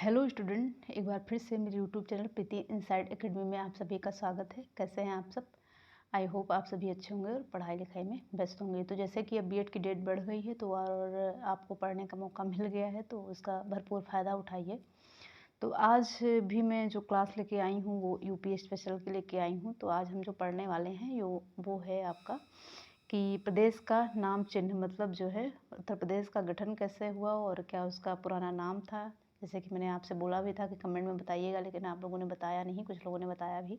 Hello student, एक बार फिर से मेरे यूट्यूब चैनल प्रीति इनसाइड एकेडमी में आप सभी का स्वागत है। कैसे हैं आप सब? आई होप आप सभी अच्छे होंगे और पढ़ाई लिखाई में व्यस्त होंगे। तो जैसे कि अब बीएड की डेट बढ़ गई है तो और आपको पढ़ने का मौका मिल गया है, तो उसका भरपूर फ़ायदा उठाइए। तो आज भी मैं जो क्लास लेके आई हूँ वो यूपी स्पेशल के लेके आई हूँ। तो आज हम जो पढ़ने वाले हैं वो है आपका कि प्रदेश का नाम चिन्ह, मतलब जो है उत्तर प्रदेश का गठन कैसे हुआ और क्या उसका पुराना नाम था। जैसे कि मैंने आपसे बोला भी था कि कमेंट में बताइएगा, लेकिन आप लोगों ने बताया नहीं, कुछ लोगों ने बताया भी।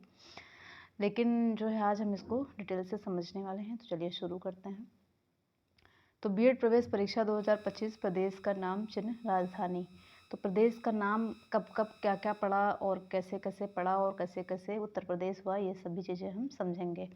लेकिन जो है आज हम इसको डिटेल से समझने वाले हैं। तो चलिए शुरू करते हैं। तो बीएड प्रवेश परीक्षा 2025 प्रदेश का नाम चिन्ह राजधानी। तो प्रदेश का नाम कब कब क्या क्या पड़ा और कैसे कैसे पड़ा और कैसे कैसे उत्तर प्रदेश हुआ, ये सभी चीज़ें हम समझेंगे।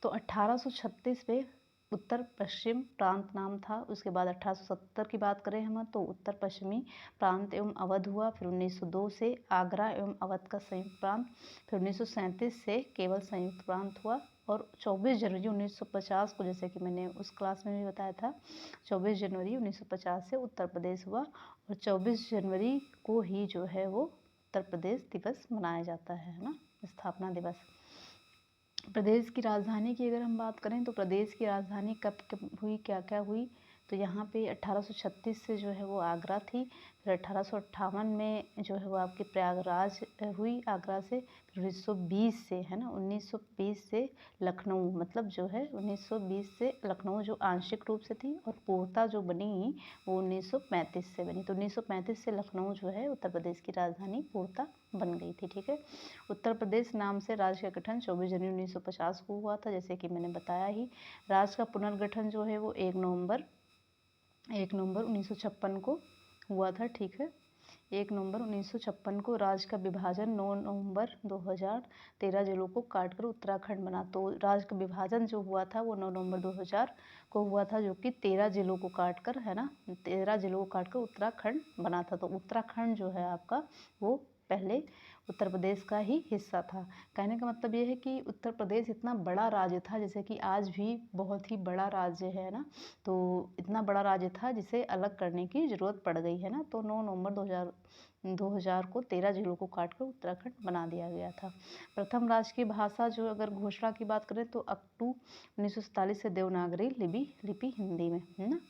तो 1836 में उत्तर पश्चिम प्रांत नाम था। उसके बाद 1870 की बात करें हम तो उत्तर पश्चिमी प्रांत एवं अवध हुआ। फिर 1902 से आगरा एवं अवध का संयुक्त प्रांत। फिर 1937 से केवल संयुक्त प्रांत हुआ। और 24 जनवरी 1950 को, जैसे कि मैंने उस क्लास में भी बताया था, 24 जनवरी 1950 से उत्तर प्रदेश हुआ। और 24 जनवरी को ही जो है वो उत्तर प्रदेश दिवस मनाया जाता है ना, स्थापना दिवस। प्रदेश की राजधानी की अगर हम बात करें तो प्रदेश की राजधानी कब कब हुई, क्या क्या हुई, तो यहाँ पे 1836 से जो है वो आगरा थी। फिर 1858 में जो है वो आपकी प्रयागराज हुई आगरा से। फिर 1920 से, है ना, 1920 से लखनऊ, मतलब जो है 1920 से लखनऊ जो आंशिक रूप से थी, और पूर्णतः जो बनी वो 1935 से बनी। तो 1935 से लखनऊ जो है उत्तर प्रदेश की राजधानी पूर्णतः बन गई थी। ठीक है। उत्तर प्रदेश नाम से राज्य का गठन 24 जनवरी 1950 को हुआ था, जैसे कि मैंने बताया ही। राज्य का पुनर्गठन जो है वो 1 नवंबर 1956 को हुआ था। ठीक है। 1 नवंबर 1956 को। राज्य का विभाजन 9 नवंबर 2013 जिलों को काटकर उत्तराखंड बना। तो राज्य का विभाजन जो हुआ था वो 9 नवंबर 2000 को हुआ था, जो कि 13 जिलों को काटकर, है ना, 13 जिलों को काटकर उत्तराखंड बना था। तो उत्तराखंड जो है आपका वो पहले उत्तर प्रदेश का ही हिस्सा था। कहने का मतलब ये है कि उत्तर प्रदेश इतना बड़ा राज्य था, जैसे कि आज भी बहुत ही बड़ा राज्य है ना, तो इतना बड़ा राज्य था जिसे अलग करने की ज़रूरत पड़ गई है ना। तो 9 नवंबर 2000 को 13 जिलों को काटकर उत्तराखंड बना दिया गया था। प्रथम राष्ट्रीय भाषा जो अगर घोषणा की बात करें तो अक्टूबर 1947 से देवनागरी लिपि हिंदी में, है ना।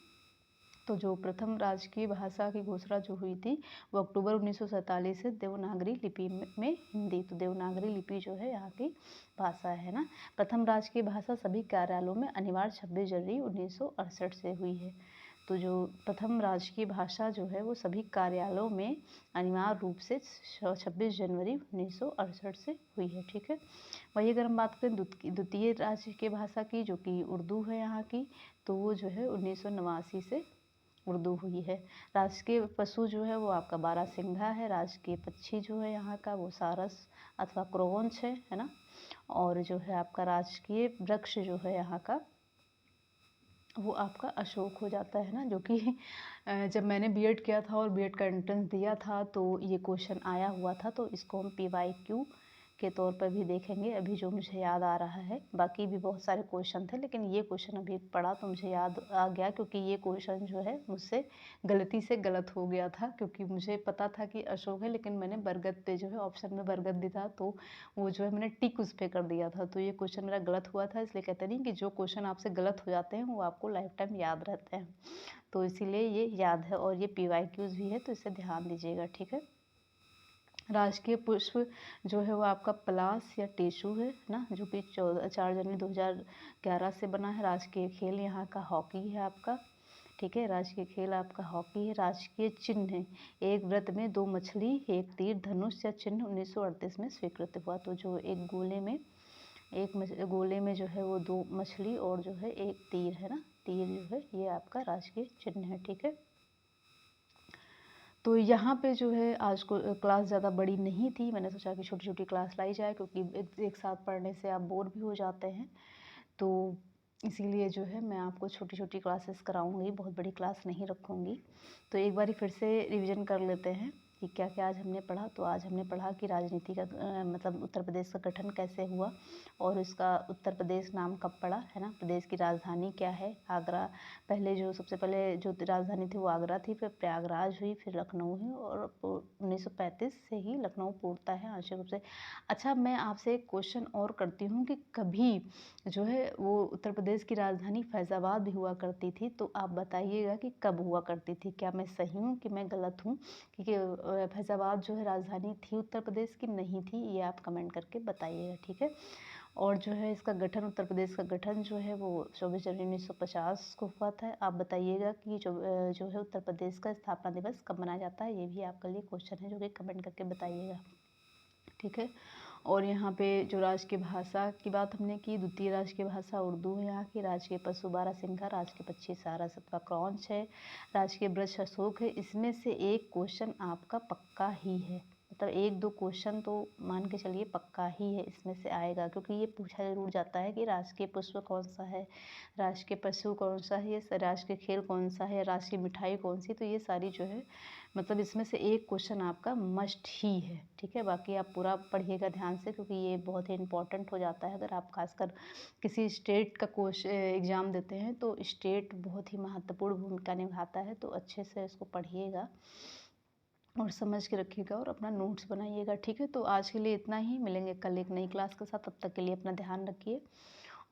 तो जो प्रथम राजकीय भाषा की घोषणा जो हुई थी वो अक्टूबर 1947 से देवनागरी लिपि में हिंदी। तो देवनागरी लिपि जो है यहाँ की भाषा है ना। प्रथम राजकीय भाषा सभी कार्यालयों में अनिवार्य 26 जनवरी 1968 से हुई है। तो जो प्रथम राजकीय भाषा जो है वो सभी कार्यालयों में अनिवार्य रूप से 26 जनवरी 1968 से हुई है। ठीक है। वही अगर हम बात करें द्वितीय राजकीय भाषा की, जो कि उर्दू है यहाँ की, तो वो जो है 1989 से उर्दू हुई है। राजकीय पशु जो है वो आपका बारहसिंघा है। राजकीय पक्षी जो है यहाँ का वो सारस अथवा क्रोंच है ना। और जो है आपका राजकीय वृक्ष जो है यहाँ का वो आपका अशोक हो जाता है ना, जो कि जब मैंने बीएड किया था और बीएड का एंट्रेंस दिया था तो ये क्वेश्चन आया हुआ था। तो इसको हम पीवाईक्यू के तौर पर भी देखेंगे, अभी जो मुझे याद आ रहा है। बाकी भी बहुत सारे क्वेश्चन थे, लेकिन ये क्वेश्चन अभी पढ़ा तो मुझे याद आ गया, क्योंकि ये क्वेश्चन जो है मुझसे गलती से गलत हो गया था। क्योंकि मुझे पता था कि अशोक है, लेकिन मैंने बरगद पे जो है ऑप्शन में बरगद भी था, तो वो जो है मैंने टिक उस पर कर दिया था। तो ये क्वेश्चन मेरा गलत हुआ था। इसलिए कहते नहीं कि जो क्वेश्चन आपसे गलत हो जाते हैं वो आपको लाइफ टाइम याद रहते हैं। तो इसीलिए ये याद है, और ये पीवाईक्यूज भी है, तो इसे ध्यान दीजिएगा। ठीक है। राजकीय पुष्प जो है वो आपका पलास या टेसू है ना, जो कि 4 जनवरी 2011 से बना है। राजकीय खेल यहाँ का हॉकी है आपका। ठीक है। राजकीय खेल आपका हॉकी है। राजकीय चिन्ह है एक व्रत में 2 मछली एक तीर धनुष या चिन्ह 1938 में स्वीकृत हुआ। तो जो एक गोले में जो है वो 2 मछली और जो है एक तीर है ना, तीर जो है ये आपका राजकीय चिन्ह है। ठीक है। तो यहाँ पे जो है आज को क्लास ज़्यादा बड़ी नहीं थी, मैंने सोचा कि छोटी छोटी क्लास लाई जाए, क्योंकि एक साथ पढ़ने से आप बोर भी हो जाते हैं। तो इसीलिए जो है मैं आपको छोटी छोटी क्लासेस कराऊंगी, बहुत बड़ी क्लास नहीं रखूंगी। तो एक बारी फिर से रिवीजन कर लेते हैं कि क्या क्या आज हमने पढ़ा। तो आज हमने पढ़ा कि राजनीति का मतलब उत्तर प्रदेश का गठन कैसे हुआ और इसका उत्तर प्रदेश नाम कब पड़ा, है ना। प्रदेश की राजधानी क्या है, आगरा। पहले जो सबसे पहले जो राजधानी थी वो आगरा थी, फिर प्रयागराज हुई, फिर लखनऊ हुई और 1935 से ही लखनऊ पूर्णतः है आंशिक रूप से। अच्छा, मैं आपसे एक क्वेश्चन और करती हूँ कि कभी जो है वो उत्तर प्रदेश की राजधानी फैज़ाबाद भी हुआ करती थी, तो आप बताइएगा कि कब हुआ करती थी। क्या मैं सही हूँ कि मैं गलत हूँ, क्योंकि फैज़ाबाद जो है राजधानी थी उत्तर प्रदेश की, नहीं थी, ये आप कमेंट करके बताइएगा, ठीक है। और जो है इसका गठन, उत्तर प्रदेश का गठन जो है वो 24 जनवरी 1950 को हुआ था। आप बताइएगा कि जो है उत्तर प्रदेश का स्थापना दिवस कब मनाया जाता है, ये भी आपके लिए क्वेश्चन है जो कि कमेंट करके बताइएगा, ठीक है। और यहाँ पे जो राजकीय भाषा की बात हमने की, द्वितीय राजकीय भाषा उर्दू है यहाँ की। राजकीय पशु बारहसिंघा, राजकीय पक्षी सारस अथवा क्रॉन्च है। राजकीय वृक्ष अशोक है। इसमें से एक क्वेश्चन आपका पक्का ही है, मतलब एक दो क्वेश्चन तो मान के चलिए पक्का ही है इसमें से आएगा, क्योंकि ये पूछा जरूर जाता है कि राष्ट्रीय पुष्प कौन सा है, राष्ट्रीय पशु कौन सा है, राष्ट्रीय खेल कौन सा है, राष्ट्रीय मिठाई कौन सी। तो ये सारी जो है मतलब इसमें से एक क्वेश्चन आपका मस्ट ही है, ठीक है। बाकी आप पूरा पढ़िएगा ध्यान से, क्योंकि ये बहुत ही इंपॉर्टेंट हो जाता है। अगर आप खासकर किसी स्टेट का एग्ज़ाम देते हैं तो स्टेट बहुत ही महत्वपूर्ण भूमिका निभाता है, तो अच्छे से इसको पढ़िएगा और समझ के रखिएगा और अपना नोट्स बनाइएगा, ठीक है। तो आज के लिए इतना ही, मिलेंगे कल एक नई क्लास के साथ। तब तक के लिए अपना ध्यान रखिए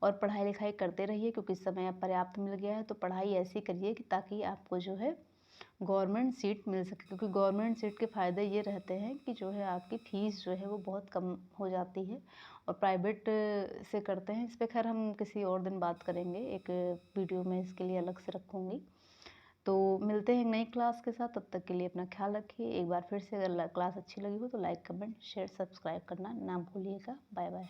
और पढ़ाई लिखाई करते रहिए, क्योंकि समय अब पर्याप्त मिल गया है। तो पढ़ाई ऐसी करिए कि ताकि आपको जो है गवर्नमेंट सीट मिल सके, क्योंकि गवर्नमेंट सीट के फ़ायदे ये रहते हैं कि जो है आपकी फ़ीस जो है वो बहुत कम हो जाती है, और प्राइवेट से करते हैं, इस पर खैर हम किसी और दिन बात करेंगे, एक वीडियो में इसके लिए अलग से रखूँगी। तो मिलते हैं नई क्लास के साथ, तब तक के लिए अपना ख्याल रखिए। एक बार फिर से अगर क्लास अच्छी लगी हो तो लाइक कमेंट शेयर सब्सक्राइब करना ना भूलिएगा। Bye bye.